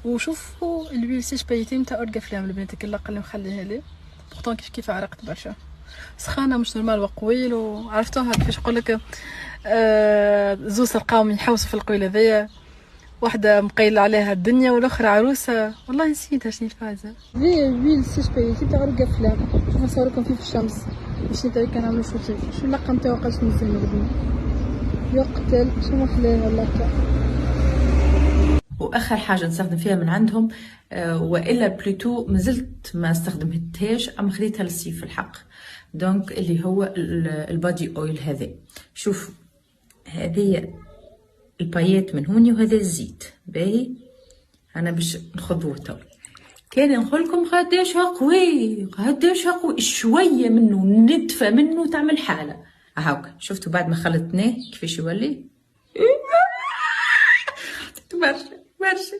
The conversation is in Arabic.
وشوفوا الويل سي شبيتي نتاع القفلام البنات كلا قال لي مخليها لي بورطون كيف عرقت برشا سخانه مش نورمال وقويل. وعرفتوها كيفاش نقول لك زوز القاوم يحوسوا في القويل هذايا، واحده مقيله عليها الدنيا والاخرى عروسه والله نسيتها شنو الفازه. في ويل سي شبيتي تاع القفلام، شوفوا نصوركم فيه في الشمس باش نتاعي كنعملوا شوتينغ. شو اللقه نتاعو قاش نزل البنات يقتل شو محلاه اللقه. واخر حاجه نستخدم فيها من عندهم والا بلوتو مازلت ما استخدمتهاش اما خديتها للصيف الحق، دونك اللي هو البادي اويل هذا. شوفوا هذه البايات من هوني وهذا الزيت باهي. انا باش نخذوه تو كان نقولكم قداش قوي شويه منه ندفى منه تعمل حاله. هاوك شفتوا بعد ما خلطناه كيفاش يولي برشا برشا.